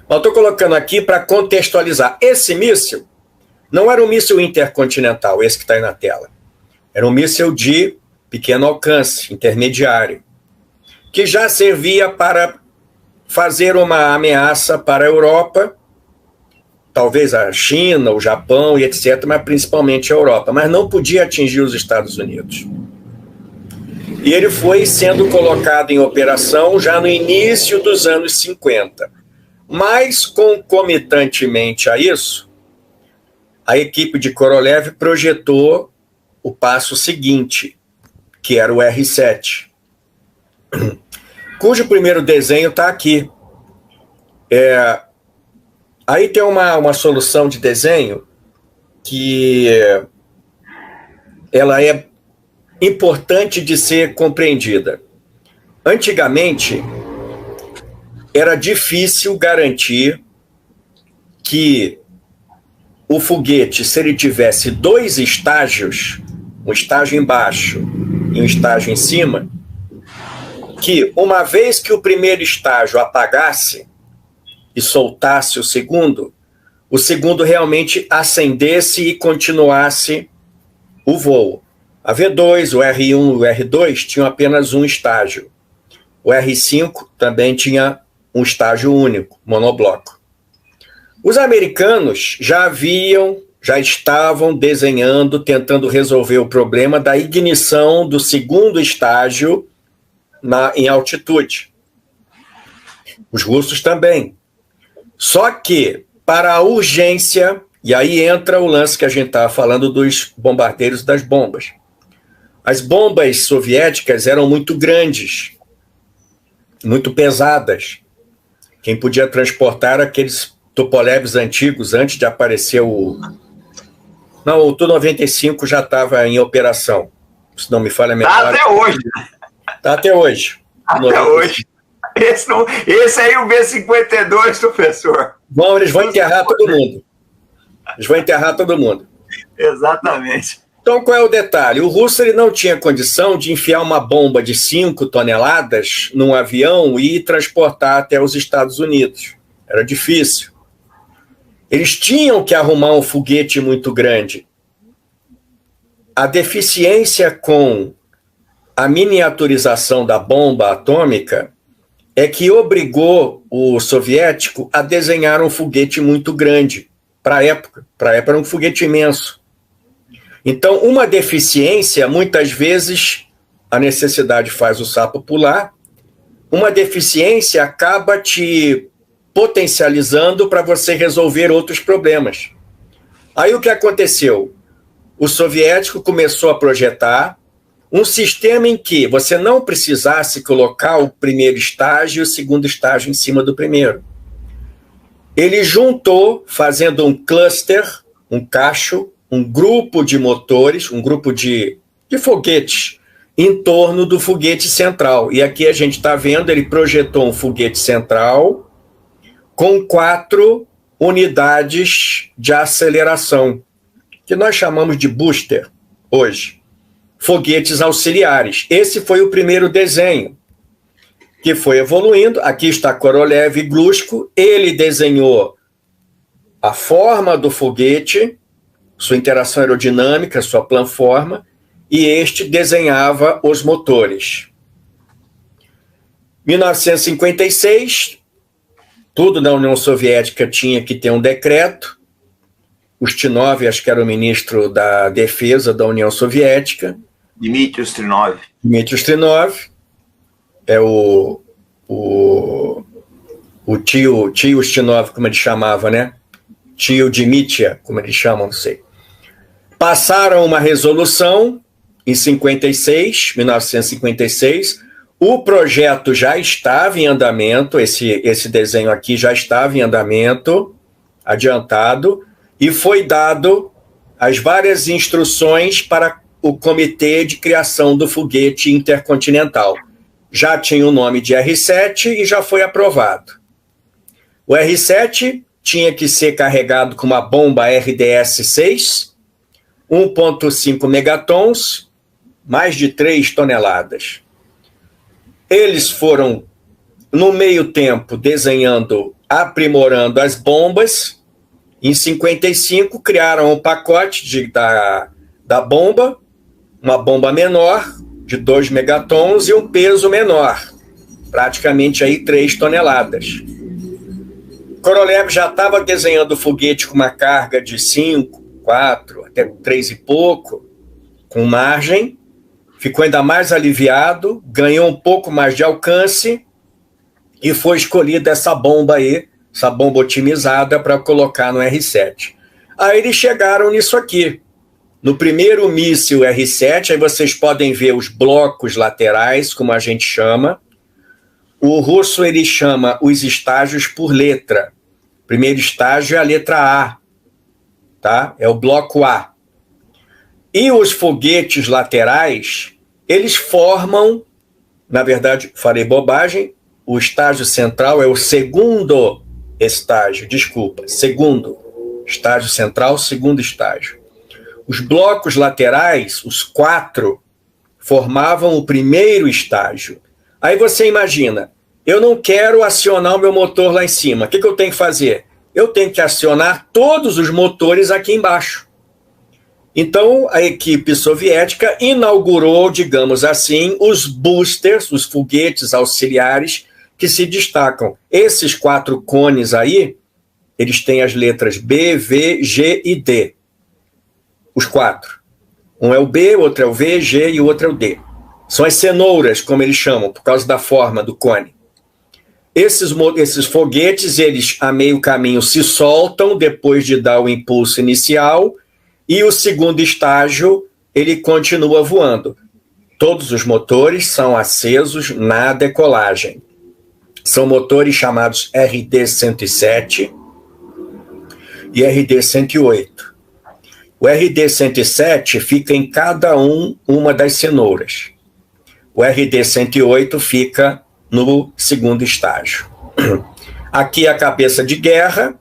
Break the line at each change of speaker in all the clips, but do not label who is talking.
Eu estou colocando aqui para contextualizar. Esse míssil não era um míssil intercontinental, esse que está aí na tela. Era um míssil de pequeno alcance, intermediário, que já servia para fazer uma ameaça para a Europa, talvez a China, o Japão e etc., mas principalmente a Europa, mas não podia atingir os Estados Unidos. E ele foi sendo colocado em operação já no início dos anos 50. Mas, concomitantemente a isso, a equipe de Korolev projetou o passo seguinte, que era o R-7, cujo primeiro desenho está aqui. Aí tem uma solução de desenho que ela é importante de ser compreendida. Antigamente, era difícil garantir que o foguete, se ele tivesse 2 estágios, um estágio embaixo e um estágio em cima, que uma vez que o primeiro estágio apagasse e soltasse o segundo realmente acendesse e continuasse o voo. A V2, o R1 e o R2 tinham apenas um estágio. O R5 também tinha um estágio único, monobloco. Os americanos já estavam desenhando, tentando resolver o problema da ignição do segundo estágio em altitude. Os russos também. Só que, para a urgência, e aí entra o lance que a gente estava falando dos bombardeiros das bombas. As bombas soviéticas eram muito grandes, muito pesadas. Quem podia transportar aqueles Tupolevs antigos, antes de aparecer o... Não, o Tu-95 já estava em operação, se não me falha a memória.
Está até hoje.
Está até hoje.
Até hoje. Esse aí, o B-52, professor.
Bom, eles vão enterrar todo mundo. Eles vão enterrar todo mundo.
Exatamente.
Então, qual é o detalhe? O russo ele não tinha condição de enfiar uma bomba de 5 toneladas num avião e transportar até os Estados Unidos. Era difícil. Eles tinham que arrumar um foguete muito grande. A deficiência com a miniaturização da bomba atômica é que obrigou o soviético a desenhar um foguete muito grande para a época. Para a época era um foguete imenso. Então, uma deficiência, muitas vezes, a necessidade faz o sapo pular, uma deficiência acaba te potencializando para você resolver outros problemas. Aí o que aconteceu? O soviético começou a projetar um sistema em que você não precisasse colocar o primeiro estágio e o segundo estágio em cima do primeiro. Ele juntou, fazendo um cluster, um cacho, um grupo de motores, um grupo de foguetes em torno do foguete central. E aqui a gente está vendo, ele projetou um foguete central com 4 unidades de aceleração, que nós chamamos de booster hoje. Foguetes auxiliares. Esse foi o primeiro desenho, que foi evoluindo. Aqui está Korolev e Glushko. Ele desenhou a forma do foguete, sua interação aerodinâmica, sua planforma, e este desenhava os motores. 1956, tudo na União Soviética tinha que ter um decreto. Ustinov, acho que era o ministro da Defesa da União Soviética.
Dmitry Ustinov.
Dmitry Ustinov é o tio Ustinov, como ele chamava, né? Tio Dmitya, como eles chamam, não sei. Passaram uma resolução em 1956. O projeto já estava em andamento, esse desenho aqui já estava em andamento, adiantado, e foi dado as várias instruções para o Comitê de Criação do Foguete Intercontinental. Já tinha o nome de R-7 e já foi aprovado. O R-7 tinha que ser carregado com uma bomba RDS-6, 1,5 megatons, mais de 3 toneladas. Eles foram, no meio tempo, desenhando aprimorando as bombas. Em 55, criaram um pacote da bomba, uma bomba menor, de 2 megatons, e um peso menor, praticamente aí 3 toneladas. Korolev já estava desenhando foguete com uma carga de 5, 4, até 3 e pouco, com margem, ficou ainda mais aliviado, ganhou um pouco mais de alcance e foi escolhida essa bomba aí, essa bomba otimizada para colocar no R-7. Aí eles chegaram nisso aqui. No primeiro míssil R-7, aí vocês podem ver os blocos laterais, como a gente chama. O russo ele chama os estágios por letra. O primeiro estágio é a letra A, tá? É o bloco A. E os foguetes laterais, eles formam, na verdade, falei bobagem, o estágio central é o segundo estágio, segundo estágio central, segundo estágio. Os blocos laterais, os 4, formavam o primeiro estágio. Aí você imagina, eu não quero acionar o meu motor lá em cima. O que eu tenho que fazer? Eu tenho que acionar todos os motores aqui embaixo. Então, a equipe soviética inaugurou, digamos assim, os boosters, os foguetes auxiliares que se destacam. Esses 4 cones aí, eles têm as letras B, V, G e D. Os 4. Um é o B, o outro é o V, G e o outro é o D. São as cenouras, como eles chamam, por causa da forma do cone. Esses foguetes, eles a meio caminho se soltam depois de dar o impulso inicial e o segundo estágio ele continua voando. Todos os motores são acesos na decolagem. São motores chamados RD-107 e RD-108. O RD-107 fica em cada uma das cenouras. O RD-108 fica no segundo estágio. Aqui a cabeça de guerra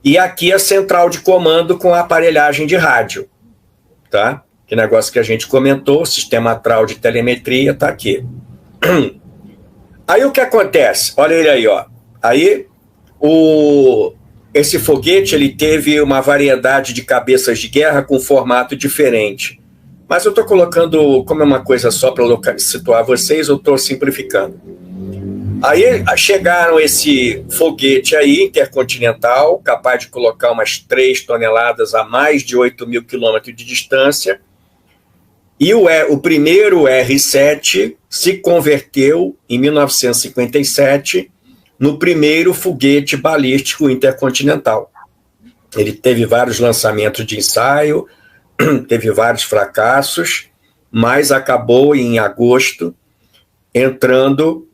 e aqui a central de comando com a aparelhagem de rádio. Tá? Que negócio que a gente comentou, sistema TRAL de telemetria, está aqui. Aí o que acontece? Olha ele aí, ó. Aí esse foguete ele teve uma variedade de cabeças de guerra com formato diferente. Mas eu estou colocando, como é uma coisa só para situar vocês, eu estou simplificando. Aí chegaram esse foguete aí, intercontinental, capaz de colocar umas 3 toneladas a mais de 8.000 quilômetros de distância. E o primeiro R-7 se converteu, em 1957, no primeiro foguete balístico intercontinental. Ele teve vários lançamentos de ensaio, teve vários fracassos, mas acabou em agosto entrando...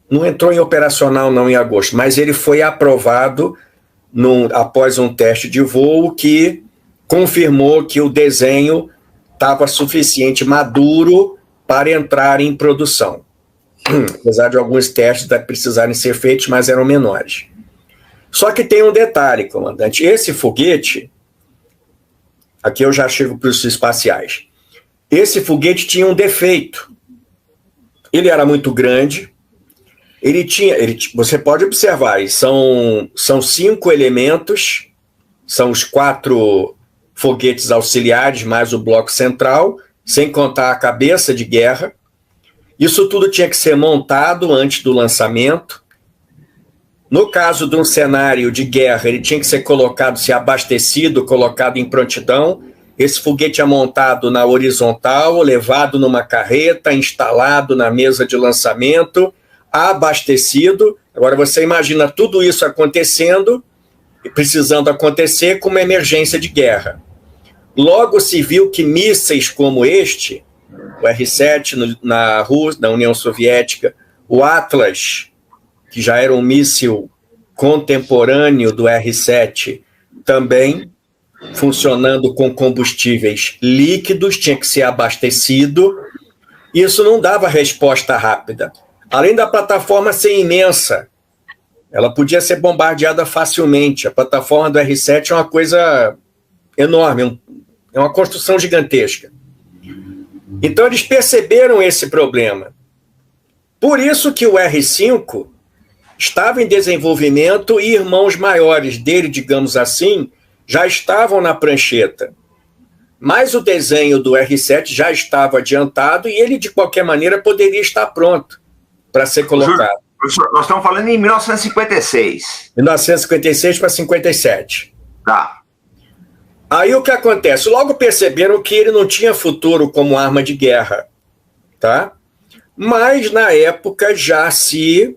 não entrou em operacional não em agosto, mas ele foi aprovado após um teste de voo que confirmou que o desenho estava suficiente maduro para entrar em produção. Apesar de alguns testes precisarem ser feitos, mas eram menores. Só que tem um detalhe, comandante. Esse foguete, aqui eu já chego para os espaciais, esse foguete tinha um defeito. Ele era muito grande, você pode observar, são 5 elementos, são os 4 foguetes auxiliares mais o bloco central, sem contar a cabeça de guerra. Isso tudo tinha que ser montado antes do lançamento. No caso de um cenário de guerra, ele tinha que ser abastecido, colocado em prontidão. Esse foguete é montado na horizontal, levado numa carreta, instalado na mesa de lançamento, abastecido. Agora você imagina tudo isso acontecendo, precisando acontecer com uma emergência de guerra. Logo se viu que mísseis como este, o R-7 na Rússia, na União Soviética, o Atlas, que já era um míssil contemporâneo do R-7, também funcionando com combustíveis líquidos, tinha que ser abastecido. Isso não dava resposta rápida. Além da plataforma ser imensa, ela podia ser bombardeada facilmente. A plataforma do R-7 é uma coisa enorme, é uma construção gigantesca. Então eles perceberam esse problema. Por isso que o R-5 estava em desenvolvimento e irmãos maiores dele, digamos assim, já estavam na prancheta. Mas o desenho do R7 já estava adiantado e ele, de qualquer maneira, poderia estar pronto para ser colocado.
Professor, nós estamos falando em 1956.
1956 para 57.
Tá.
Aí o que acontece? Logo perceberam que ele não tinha futuro como arma de guerra, tá? Mas, na época, já se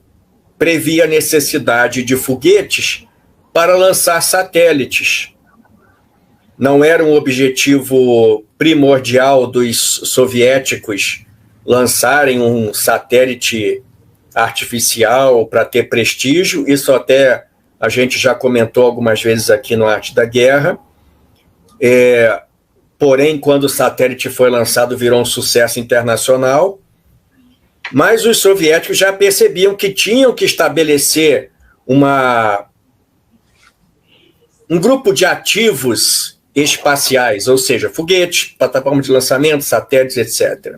previa a necessidade de foguetes para lançar satélites. Não era um objetivo primordial dos soviéticos lançarem um satélite artificial para ter prestígio. Isso até a gente já comentou algumas vezes aqui no Arte da Guerra. Porém, quando o satélite foi lançado, virou um sucesso internacional. Mas os soviéticos já percebiam que tinham que estabelecer um grupo de ativos espaciais, ou seja, foguetes, plataforma de lançamento, satélites, etc.